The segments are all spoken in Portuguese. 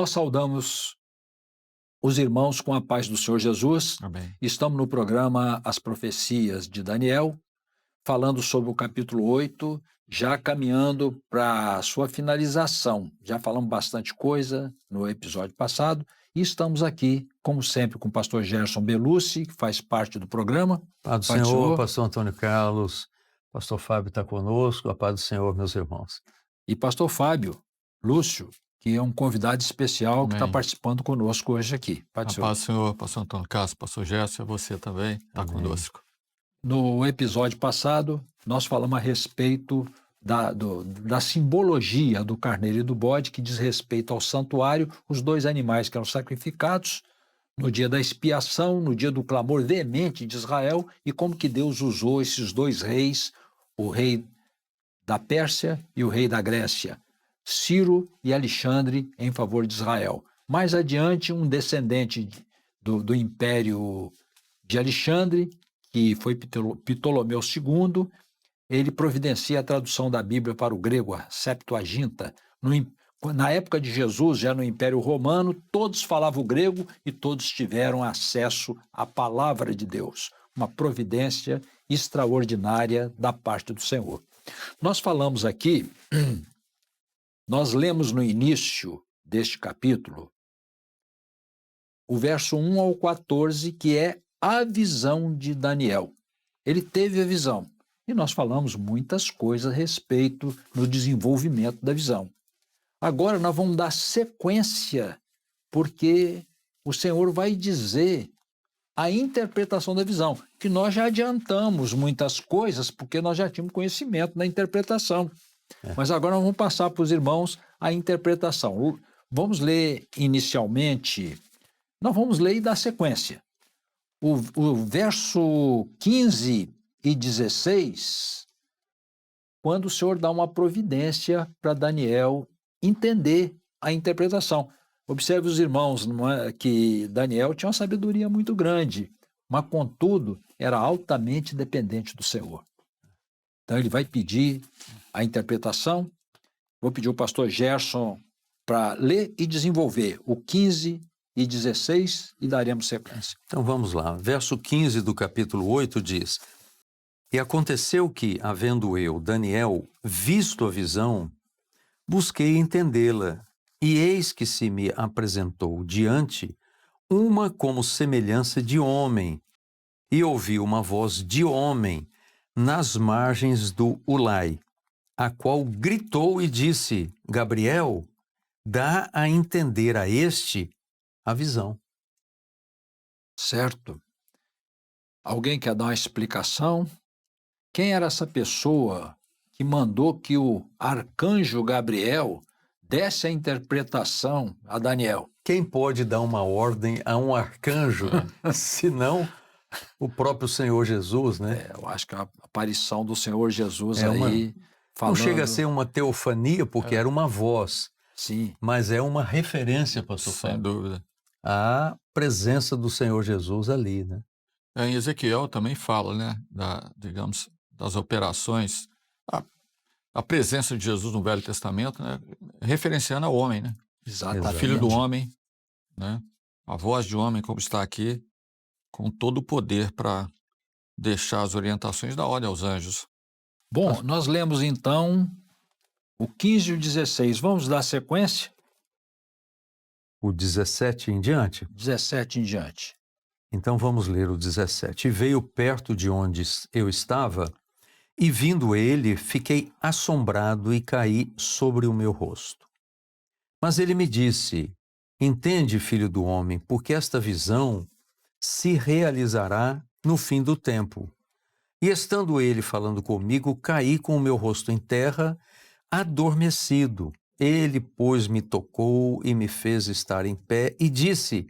Nós saudamos os irmãos com a paz do Senhor Jesus. Amém. Estamos no programa As Profecias de Daniel, falando sobre o capítulo 8, já caminhando para a sua finalização. Já falamos bastante coisa no episódio passado e estamos aqui, como sempre, com o pastor Gerson Belucci, que faz parte do programa. Paz do Senhor, pastor Antônio Carlos, pastor Fábio está conosco, a paz do Senhor, meus irmãos. E pastor Fábio Lúcio, que é um convidado especial que está participando conosco hoje aqui. A paz do Senhor, pastor Antônio Carlos, pastor Gerson, você também está conosco. No episódio passado, nós falamos a respeito da simbologia do carneiro e do bode, que diz respeito ao santuário, os dois animais que eram sacrificados no dia da expiação, no dia do clamor veemente de Israel, e como que Deus usou esses dois reis, o rei da Pérsia e o rei da Grécia, Ciro e Alexandre, em favor de Israel. Mais adiante, um descendente do império de Alexandre, que foi Ptolomeu II, ele providencia a tradução da Bíblia para o grego, a Septuaginta. Na época de Jesus, já no Império Romano, todos falavam grego e todos tiveram acesso à palavra de Deus, uma providência extraordinária da parte do Senhor. Nós falamos aqui, nós lemos no início deste capítulo o verso 1 ao 14, que é a visão de Daniel. Ele teve a visão. E nós falamos muitas coisas a respeito no desenvolvimento da visão. Agora nós vamos dar sequência, porque o Senhor vai dizer a interpretação da visão, que nós já adiantamos muitas coisas, porque nós já tínhamos conhecimento da interpretação. Mas agora nós vamos passar para os irmãos a interpretação. Vamos ler inicialmente, nós vamos ler e dar sequência. O verso 15 e 16, quando o Senhor dá uma providência para Daniel entender a interpretação. Observe os irmãos, que Daniel tinha uma sabedoria muito grande, mas, contudo, era altamente dependente do Senhor. Então, ele vai pedir a interpretação. Vou pedir ao pastor Gerson para ler e desenvolver o 15 e 16 e daremos sequência. Então vamos lá. Verso 15 do capítulo 8 diz: E aconteceu que, havendo eu, Daniel, visto a visão, busquei entendê-la, e eis que se me apresentou diante uma como semelhança de homem, e ouvi uma voz de homem nas margens do Ulai, a qual gritou e disse: Gabriel, dá a entender a este a visão. Certo. Alguém quer dar uma explicação? Quem era essa pessoa que mandou que o arcanjo Gabriel desse a interpretação a Daniel? Quem pode dar uma ordem a um arcanjo, senão o próprio Senhor Jesus, né? Eu acho que a aparição do Senhor Jesus falando... Não chega a ser uma teofania, porque era uma voz. Sim. Mas é uma referência, pastor Fábio. Sem dúvida. A presença do Senhor Jesus ali, né? Em Ezequiel também fala, né, digamos, das operações, a presença de Jesus no Velho Testamento, né, referenciando ao homem, né? Exatamente. O filho do homem, né? A voz de homem, como está aqui, com todo o poder para deixar as orientações da ordem aos anjos. Bom, nós lemos então o 15 e o 16. Vamos dar sequência? O 17 em diante? 17 em diante. Então vamos ler o 17. E veio perto de onde eu estava, e vindo ele, fiquei assombrado e caí sobre o meu rosto. Mas ele me disse: Entende, filho do homem, porque esta visão se realizará no fim do tempo. E estando ele falando comigo, caí com o meu rosto em terra, adormecido. Ele, pois, me tocou e me fez estar em pé e disse: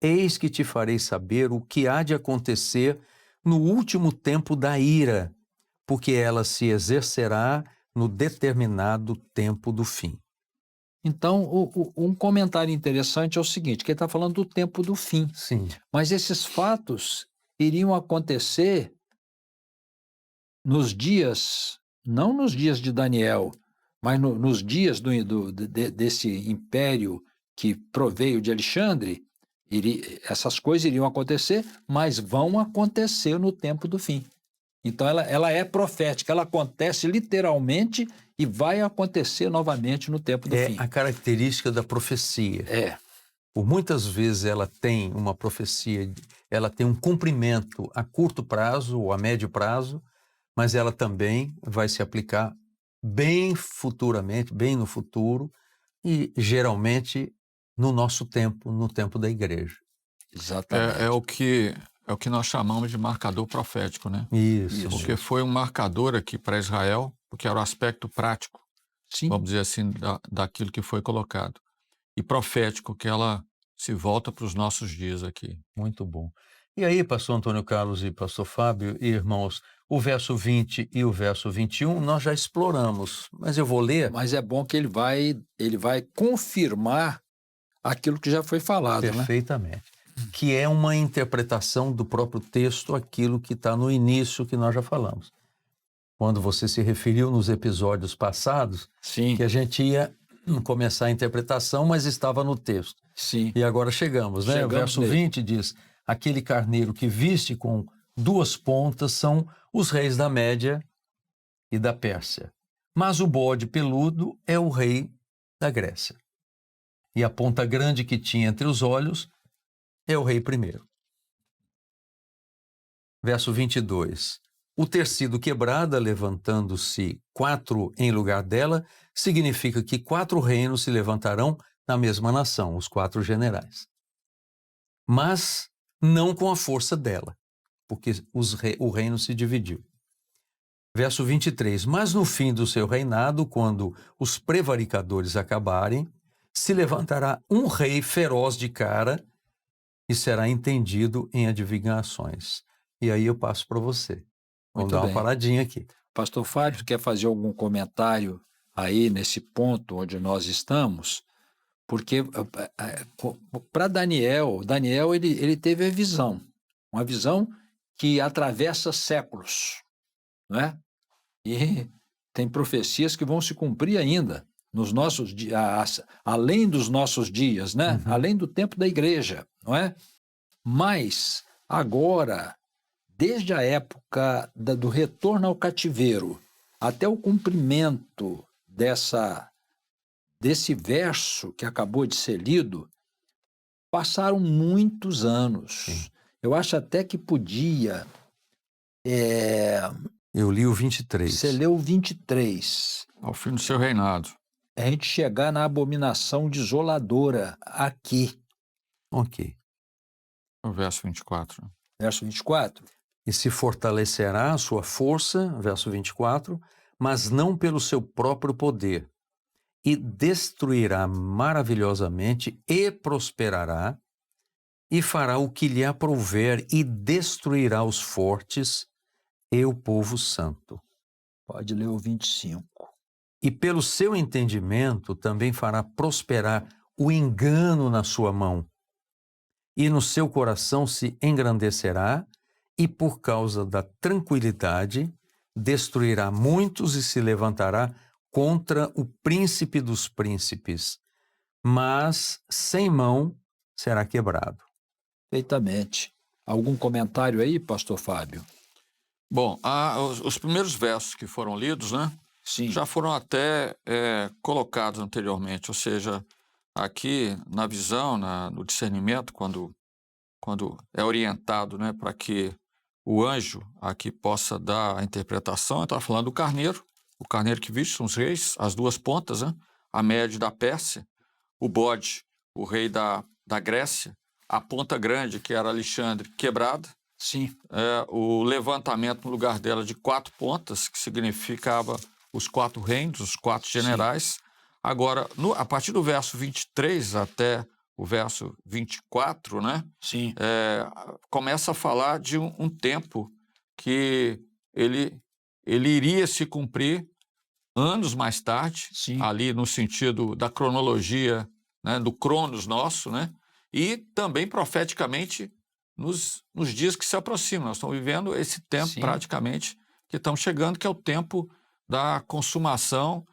Eis que te farei saber o que há de acontecer no último tempo da ira, porque ela se exercerá no determinado tempo do fim. Então, um comentário interessante é o seguinte, que ele está falando do tempo do fim. Sim. Mas esses fatos iriam acontecer nos dias, não nos dias de Daniel, mas nos dias desse império que proveio de Alexandre, essas coisas iriam acontecer, mas vão acontecer no tempo do fim. Então ela é profética, ela acontece literalmente e vai acontecer novamente no tempo do fim. É a característica da profecia. É, Por muitas vezes ela tem uma profecia, ela tem um cumprimento a curto prazo ou a médio prazo, mas ela também vai se aplicar bem futuramente, bem no futuro e geralmente no nosso tempo, no tempo da igreja. exatamente. É o que nós chamamos de marcador profético, né? Isso. Porque foi um marcador aqui para Israel, porque era o aspecto prático, Sim, vamos dizer assim, daquilo que foi colocado. E profético, que ela se volta para os nossos dias aqui. Muito bom. E aí, pastor Antônio Carlos e pastor Fábio e irmãos, o verso 20 e o verso 21 nós já exploramos, mas eu vou ler mas é bom que ele vai confirmar aquilo que já foi falado, né? perfeitamente, que é uma interpretação do próprio texto, aquilo que está no início que nós já falamos. Quando você se referiu nos episódios passados, Sim, que a gente ia começar a interpretação, mas estava no texto. sim, E agora chegamos, né? O Chegamos verso nele. 20 diz: aquele carneiro que viste com 2 pontas são os reis da Média e da Pérsia. Mas o bode peludo é o rei da Grécia. E a ponta grande que tinha entre os olhos é o rei primeiro. Verso 22. O ter sido quebrada, levantando-se 4 em lugar dela, significa que 4 reinos se levantarão na mesma nação, os 4 generais. Mas não com a força dela, porque o reino se dividiu. Verso 23. Mas no fim do seu reinado, quando os prevaricadores acabarem, se levantará um rei feroz de cara e será entendido em adivinhações. E aí eu passo para você. Vamos Muito dar uma bem. paradinha aqui. Pastor Fábio, quer fazer algum comentário aí nesse ponto onde nós estamos? Porque para Daniel ele teve a visão, uma visão que atravessa séculos, não é? E tem profecias que vão se cumprir ainda nos nossos dias, além dos nossos dias, né? Uhum. Além do tempo da igreja, não é? Mas agora, desde a época do retorno ao cativeiro até o cumprimento desse verso que acabou de ser lido, passaram muitos anos. Sim. Eu acho até que podia. Eu li o 23. Você leu o 23. Ao fim do seu reinado. A gente chegar na abominação desoladora aqui, Ok. O verso 24. verso 24. E se fortalecerá a sua força, verso 24, mas não pelo seu próprio poder, e destruirá maravilhosamente e prosperará, e fará o que lhe aprouver e destruirá os fortes e o povo santo. Pode ler o 25. E pelo seu entendimento também fará prosperar o engano na sua mão, e no seu coração se engrandecerá, e por causa da tranquilidade destruirá muitos e se levantará contra o príncipe dos príncipes, mas sem mão será quebrado. Perfeitamente. Algum comentário aí, pastor Fábio? Bom, os primeiros versos que foram lidos, né? Sim. Já foram até colocados anteriormente, ou seja, aqui na visão, no discernimento, quando é orientado, né, para que o anjo aqui possa dar a interpretação, está falando do carneiro, o carneiro que viste são os reis, as 2 pontas, né, a Média da Pérsia, o bode, o rei da Grécia, a ponta grande, que era Alexandre, quebrada, Sim. o levantamento no lugar dela de 4 pontas, que significava os 4 reinos, os 4 generais. Sim. Agora, a partir do verso 23 até o verso 24, né? Sim. Começa a falar de um tempo que ele iria se cumprir anos mais tarde, Sim. ali no sentido da cronologia, né, do cronos nosso, né? E também profeticamente nos dias que se aproximam. Nós estamos vivendo esse tempo, Sim. praticamente, que estamos chegando, que é o tempo da consumação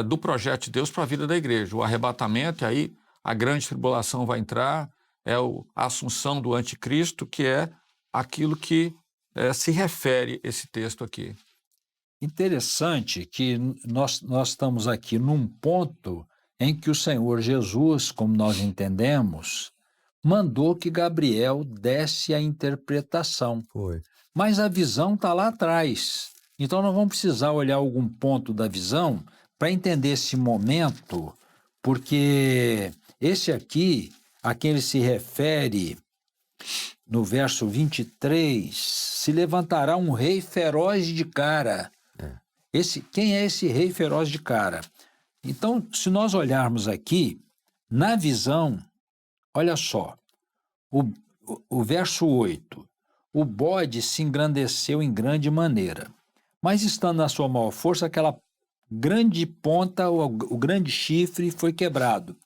do projeto de Deus para a vida da igreja. O arrebatamento, e aí a grande tribulação vai entrar, a assunção do anticristo, que é aquilo que se refere esse texto aqui. Interessante que nós estamos aqui num ponto em que o Senhor Jesus, como nós entendemos, mandou que Gabriel desse a interpretação. Foi. Mas a visão está lá atrás. Então nós vamos precisar olhar algum ponto da visão para entender esse momento, porque esse aqui, a quem ele se refere no verso 23, se levantará um rei feroz de cara. Quem é esse rei feroz de cara? Então, se nós olharmos aqui, na visão, olha só, o verso 8, o bode se engrandeceu em grande maneira, mas estando na sua maior força, aquela grande ponta, o grande chifre foi quebrado.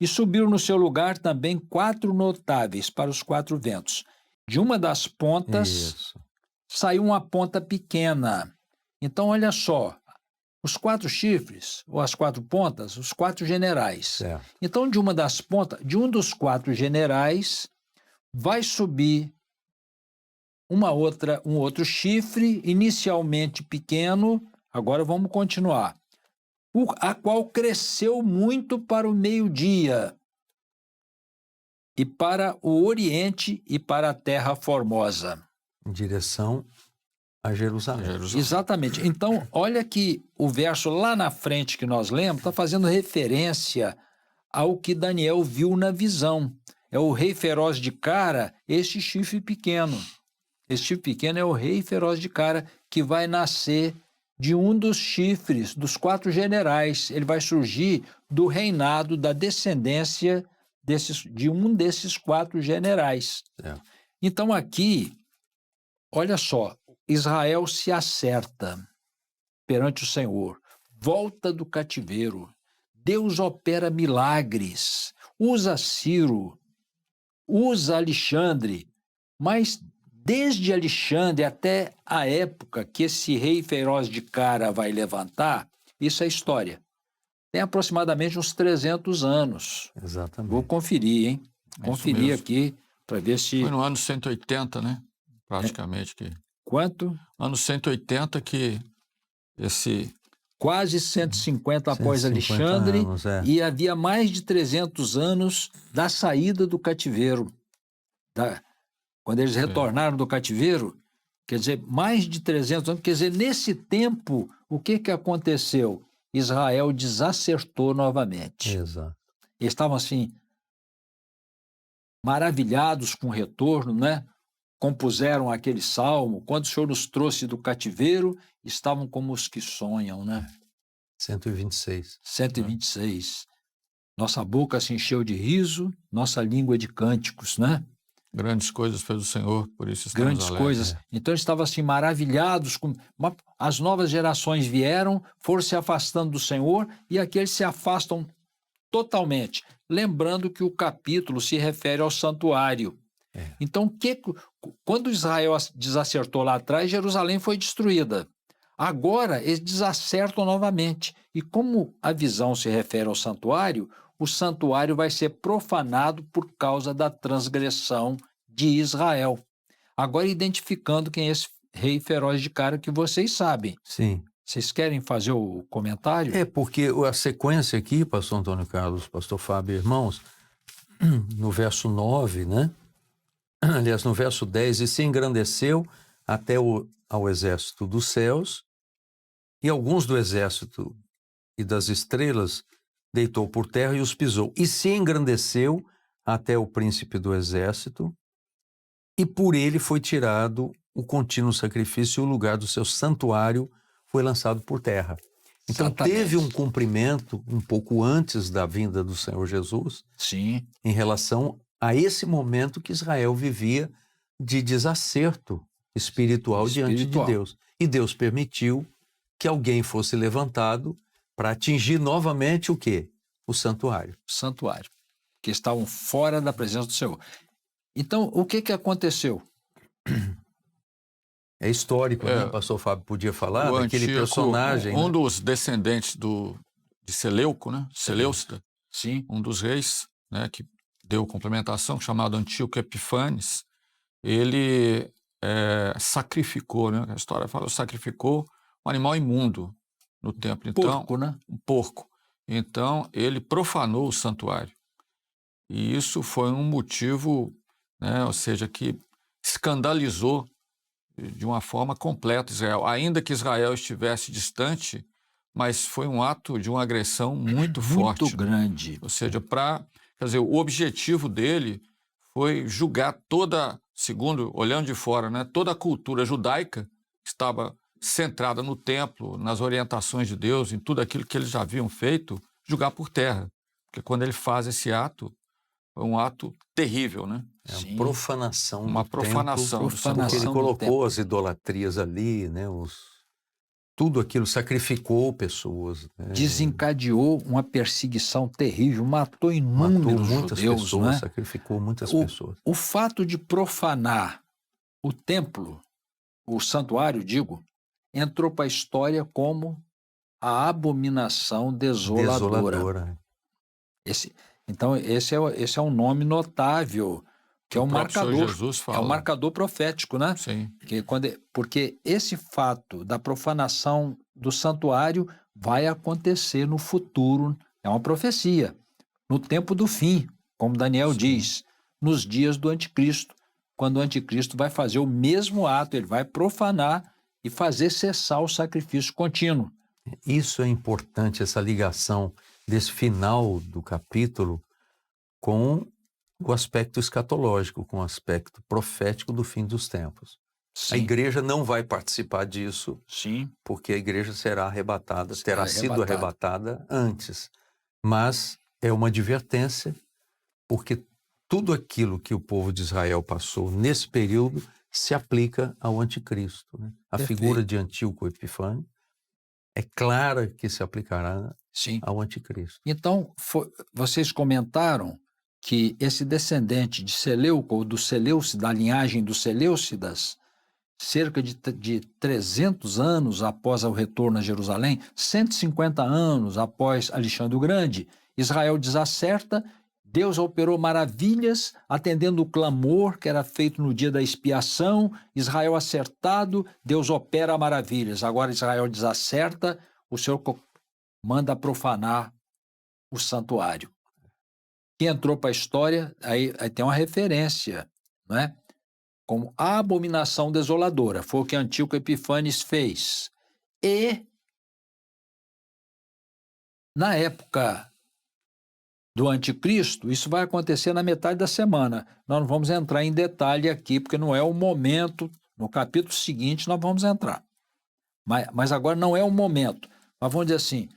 E subiram no seu lugar também 4 notáveis para os 4 ventos. De uma das pontas saiu uma ponta pequena. Então, olha só, os 4 chifres, ou as 4 pontas, os 4 generais. Certo. Então, de uma das pontas, de um dos 4 generais, vai subir um outro chifre, inicialmente pequeno, agora vamos continuar, a qual cresceu muito para o meio-dia, e para o oriente e para a terra formosa. Em direção a Jerusalém. Exatamente. Então, olha que o verso lá na frente que nós lemos está fazendo referência ao que Daniel viu na visão. É o rei feroz de cara, este chifre pequeno. Esse chifre pequeno é o rei feroz de cara que vai nascer de um dos chifres, dos 4 generais. Ele vai surgir do reinado, da descendência de um desses 4 generais. Então aqui, olha só, Israel se acerta perante o Senhor, volta do cativeiro, Deus opera milagres, usa Ciro, usa Alexandre, mas desde Alexandre até a época que esse rei feroz de cara vai levantar, isso é história. Tem aproximadamente uns 300 anos. Exatamente. Vou conferir, hein? Conferir aqui para ver se... Foi no ano 180, né? Praticamente. Quanto? Ano 180 que esse... Quase 150 após Alexandre, anos, e havia mais de 300 anos da saída do cativeiro. Quando eles retornaram do cativeiro, quer dizer, mais de 300 anos, quer dizer, nesse tempo, o que aconteceu? Israel desacertou novamente. Exato. Eles estavam assim, maravilhados com o retorno, né? Compuseram aquele salmo, quando o Senhor nos trouxe do cativeiro, estavam como os que sonham, né? 126. 126. Nossa boca se encheu de riso, nossa língua de cânticos, né? Grandes coisas fez o Senhor, por isso estamos Grandes alegres. coisas. Então, eles estavam assim, maravilhados. As novas gerações vieram, foram se afastando do Senhor, e aqueles se afastam totalmente. Lembrando que o capítulo se refere ao santuário. Então, quando Israel desacertou lá atrás, Jerusalém foi destruída. Agora, eles desacertam novamente. E como a visão se refere ao santuário, o santuário vai ser profanado por causa da transgressão de Israel. Agora, identificando quem é esse rei feroz de cara que vocês sabem. Sim. Vocês querem fazer o comentário? Porque a sequência aqui, pastor Antônio Carlos, pastor Fábio, irmãos, no verso 9, né? Aliás, no verso 10, e se engrandeceu até ao exército dos céus, e alguns do exército e das estrelas deitou por terra e os pisou. E se engrandeceu até o príncipe do exército, e por ele foi tirado o contínuo sacrifício, e o lugar do seu santuário foi lançado por terra. Então, Exatamente. Teve um cumprimento um pouco antes da vinda do Senhor Jesus, Sim. em relação a esse momento que Israel vivia de desacerto espiritual diante de Deus. E Deus permitiu que alguém fosse levantado para atingir novamente o quê? O santuário. O santuário, que estavam fora da presença do Senhor. Então, o que aconteceu? É histórico, né? O pastor Fábio podia falar daquele Antíoco, personagem. Um dos descendentes de Seleuco, né? Seleucida, Sim. um dos reis, né, que deu complementação, chamado Antíoco Epifanes, ele sacrificou, né? A história fala, sacrificou um animal imundo no templo. Então, Porco, né? um porco. Então, ele profanou o santuário. E isso foi um motivo, né, ou seja, que escandalizou de uma forma completa Israel. Ainda que Israel estivesse distante, mas foi um ato de uma agressão muito forte. Muito grande. Ou seja, quer dizer, o objetivo dele foi julgar toda, segundo, olhando de fora, né, toda a cultura judaica que estava centrada no templo, nas orientações de Deus, em tudo aquilo que eles já haviam feito, julgar por terra. Porque quando ele faz esse ato, é um ato terrível, né? É uma Sim. profanação Uma do profanação templo, do porque ele santuário. colocou as idolatrias ali, né? Tudo aquilo, sacrificou pessoas. Né? Desencadeou uma perseguição terrível, matou Matou inúmeros muitas judeus, pessoas, né? sacrificou muitas pessoas. O fato de profanar o templo, o santuário, digo, entrou para a história como a abominação desoladora. Então, esse é um nome notável, que é um marcador. Jesus fala. É um marcador profético, né? Sim. Porque esse fato da profanação do santuário vai acontecer no futuro, é uma profecia, no tempo do fim, como Daniel diz, nos dias do anticristo, quando o anticristo vai fazer o mesmo ato, ele vai profanar e fazer cessar o sacrifício contínuo. Isso é importante, essa ligação desse final do capítulo com o aspecto escatológico, com o aspecto profético do fim dos tempos. Sim. A igreja não vai participar disso, Sim. porque a igreja será arrebatada, terá sido arrebatada antes. Mas é uma advertência, porque tudo aquilo que o povo de Israel passou nesse período se aplica ao anticristo. Né? A figura de Antíoco Epifânio é clara que se aplicará ao anticristo. Então, vocês comentaram que esse descendente de Seleuco, ou do Seleucidas, da linhagem dos Seleucidas, cerca de 300 anos após o retorno a Jerusalém, 150 anos após Alexandre o Grande, Israel desacerta, Deus operou maravilhas, atendendo o clamor que era feito no dia da expiação, Israel acertado, Deus opera maravilhas. Agora Israel desacerta, o Senhor manda profanar o santuário. Que entrou para a história, aí tem uma referência, não é? Como a abominação desoladora, foi o que Antíoco Epifanes fez. E, na época do anticristo, isso vai acontecer na metade da semana. Nós não vamos entrar em detalhe aqui, porque não é o momento. No capítulo seguinte nós vamos entrar. Mas agora não é o momento. Mas vamos dizer assim,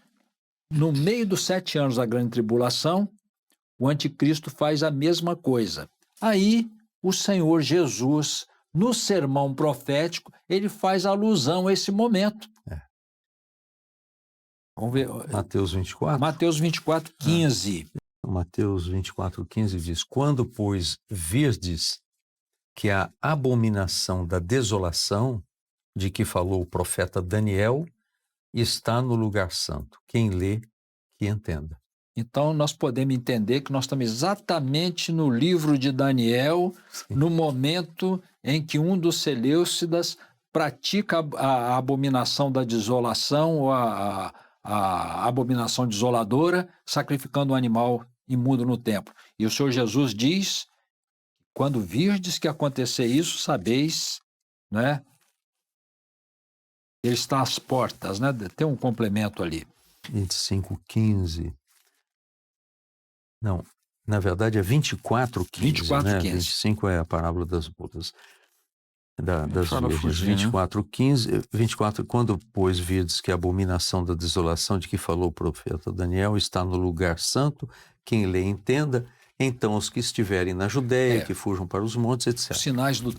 no meio dos 7 anos da grande tribulação, o anticristo faz a mesma coisa. Aí, o Senhor Jesus, no sermão profético, ele faz alusão a esse momento. Vamos ver. Mateus 24? Mateus 24, 15. Mateus 24, 15 diz: Quando, pois, virdes que a abominação da desolação, de que falou o profeta Daniel, está no lugar santo. Quem lê, que entenda. Então, nós podemos entender que nós estamos exatamente no livro de Daniel, no momento em que um dos Seleucidas pratica a abominação da desolação, ou a abominação desoladora, sacrificando um animal imundo no templo. E o Senhor Jesus diz, quando virdes que acontecer isso, sabeis, né? Ele está às portas, né? Tem um complemento ali. 25, 15. Não, na verdade é 24, 15. 24, né? 15. 25 é a parábola das bodas. Das virgens. Fugir, 24, 15. 24, quando, pois, virdes que a abominação da desolação de que falou o profeta Daniel está no lugar santo, quem lê entenda, então os que estiverem na Judéia, que fujam para os montes, etc. Os sinais dos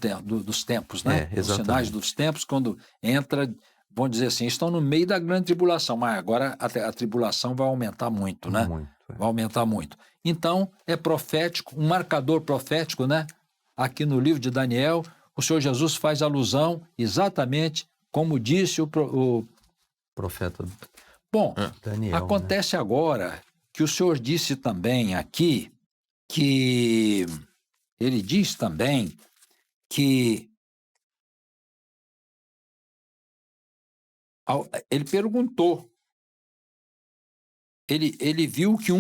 tempos, né? Exatamente. Os sinais dos tempos, quando entra, vamos dizer assim, estão no meio da grande tribulação, mas agora a tribulação vai aumentar muito, né? Muito. Vai aumentar muito. Então, é profético, um marcador profético, né? Aqui no livro de Daniel, o Senhor Jesus faz alusão exatamente como disse o profeta Bom, Daniel. Acontece agora que o Senhor disse também aqui, que ele diz também que ele perguntou, ele viu que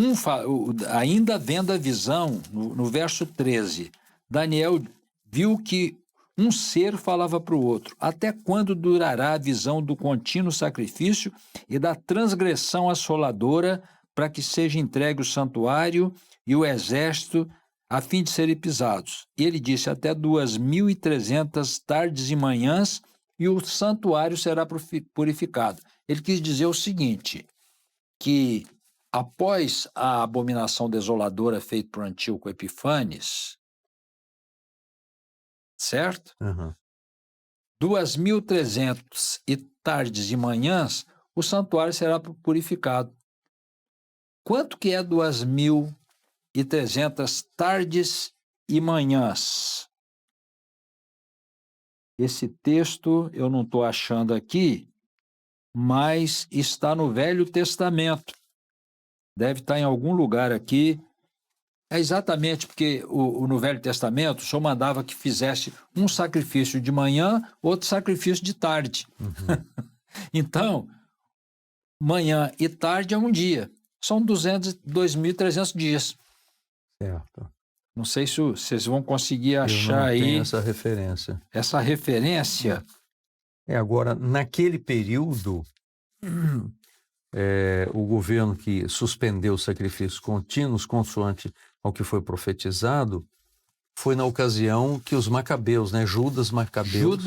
ainda vendo a visão, no verso 13, Daniel viu que um ser falava para o outro: até quando durará a visão do contínuo sacrifício e da transgressão assoladora, para que seja entregue o santuário e o exército, a fim de serem pisados? E ele disse: até 2.300 tardes e manhãs, e o santuário será purificado. Ele quis dizer o seguinte, que após a abominação desoladora feita por Antíoco Epifanes, certo? 2.300 e tardes e manhãs, o santuário será purificado. Quanto que é 2.300 tardes e manhãs? Esse texto eu não estou achando aqui, mas está no Velho Testamento. Deve estar em algum lugar aqui. É exatamente porque no Velho Testamento o Senhor mandava que fizesse um sacrifício de manhã, outro sacrifício de tarde. Então, manhã e tarde é um dia. São 2.300 dias. Certo. Não sei se vocês vão conseguir achar aí. Eu não tenho essa referência. Essa referência. Agora, naquele período, o governo que suspendeu os sacrifícios contínuos, consoante ao que foi profetizado, foi na ocasião que os macabeus, né, Judas Macabeu,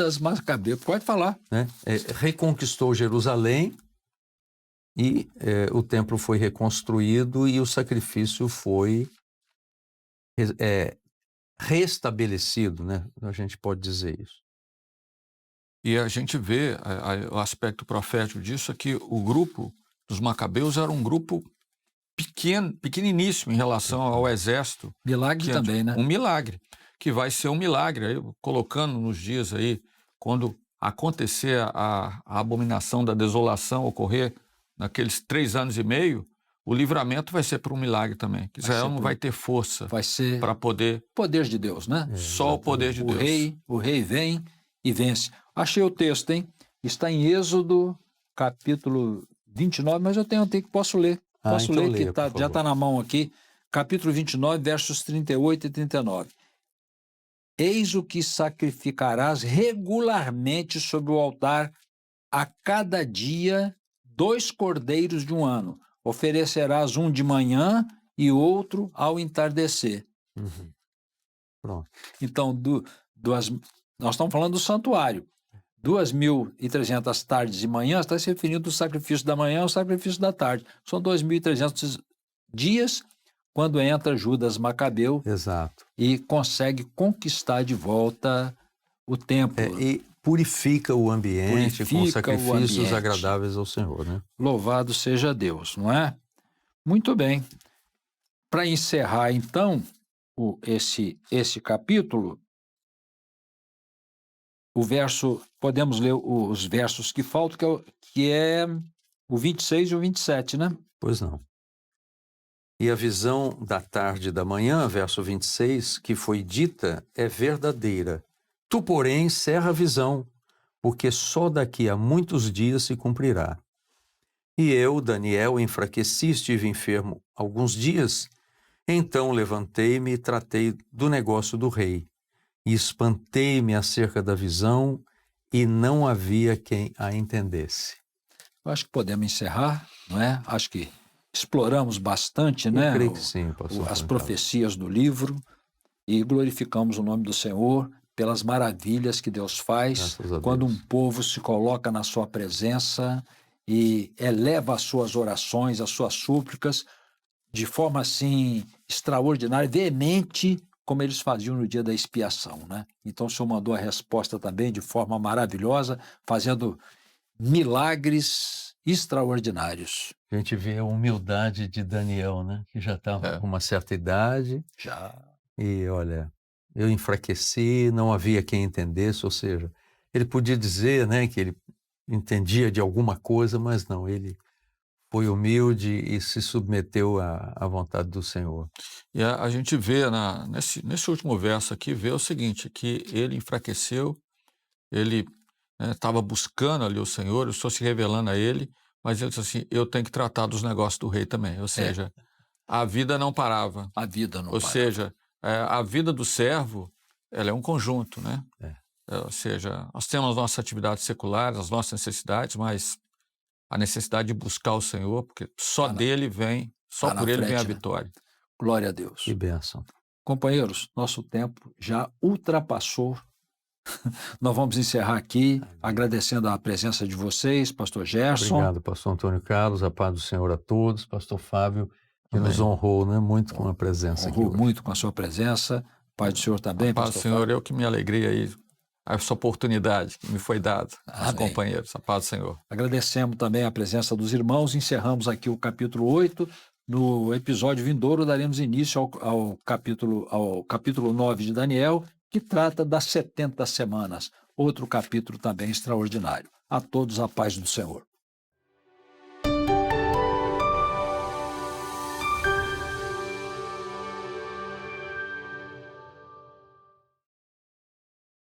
pode falar, né, reconquistou Jerusalém e o templo foi reconstruído e o sacrifício foi restabelecido, né? A gente pode dizer isso. E a gente vê o aspecto profético disso, é que o grupo dos macabeus era um grupo pequeniníssimo em relação ao exército. Milagre também, né? Um milagre, que vai ser um milagre. Aí, colocando nos dias aí, quando acontecer a abominação da desolação ocorrer naqueles 3 anos e meio, o livramento vai ser por um milagre também. Que Israel não vai ter força para poder... Poder de Deus, né? Só o poder de Deus. O rei vem e vence. Achei o texto, hein? Está em Êxodo, capítulo 29, mas posso ler. Posso ler, que já está na mão aqui. Capítulo 29, versos 38 e 39. Eis o que sacrificarás regularmente sobre o altar a cada dia 2 cordeiros de um ano. Oferecerás um de manhã e outro ao entardecer. Pronto. Então, nós estamos falando do santuário. 2.300 tardes e manhãs está se referindo ao sacrifício da manhã ao sacrifício da tarde. São 2.300 dias quando entra Judas Macabeu. Exato. E consegue conquistar de volta o templo. E purifica o ambiente com sacrifícios agradáveis ao Senhor, né? Louvado seja Deus, não é? Muito bem. Para encerrar, então, esse capítulo, podemos ler os versos que faltam, que é o 26 e o 27, né? Pois não. E a visão da tarde e da manhã, verso 26, que foi dita, é verdadeira. Tu, porém, encerra a visão, porque só daqui a muitos dias se cumprirá. E eu, Daniel, enfraqueci, estive enfermo alguns dias. Então levantei-me e tratei do negócio do rei. E espantei-me acerca da visão, e não havia quem a entendesse. Eu acho que podemos encerrar, não é? Acho que exploramos bastante, né? Eu creio que sim, as profecias do livro, e glorificamos o nome do Senhor pelas maravilhas que Deus faz quando um povo se coloca na sua presença e eleva as suas orações, as suas súplicas, de forma assim extraordinária, veemente, como eles faziam no dia da expiação, né? Então o Senhor mandou a resposta também de forma maravilhosa, fazendo milagres extraordinários. A gente vê a humildade de Daniel, né? Que já estava com uma certa idade. Já. E olha, eu enfraqueci, não havia quem entendesse, ou seja, ele podia dizer, né, que ele entendia de alguma coisa, mas não, ele foi humilde e se submeteu à vontade do Senhor. E a gente vê nesse último verso aqui, vê o seguinte, que ele enfraqueceu, ele estava buscando ali o Senhor se revelando a ele, mas ele disse assim, eu tenho que tratar dos negócios do rei também. Ou seja, a vida não parava. A vida não Ou parava. seja, a vida do servo, ela é um conjunto, né? É. Ou seja, nós temos as nossas atividades seculares, as nossas necessidades, mas a necessidade de buscar o Senhor, porque só dele vem, só por ele vem a vitória. Glória a Deus. Que bênção. Companheiros, nosso tempo já ultrapassou. Nós vamos encerrar aqui, agradecendo a presença de vocês, pastor Gerson. Obrigado, pastor Antônio Carlos, a paz do Senhor a todos, pastor Fábio, que Amém. nos honrou, né, muito com a presença aqui Honrou hoje. muito com a sua presença. Paz do Senhor também, A paz do pastor Senhor, Fábio. eu que me alegrei aí, essa oportunidade que me foi dada aos Amém. companheiros. A paz do Senhor. Agradecemos também a presença dos irmãos. Encerramos aqui o capítulo 8. No episódio vindouro, daremos início ao capítulo 9 de Daniel, que trata das 70 semanas. Outro capítulo também extraordinário. A todos a paz do Senhor.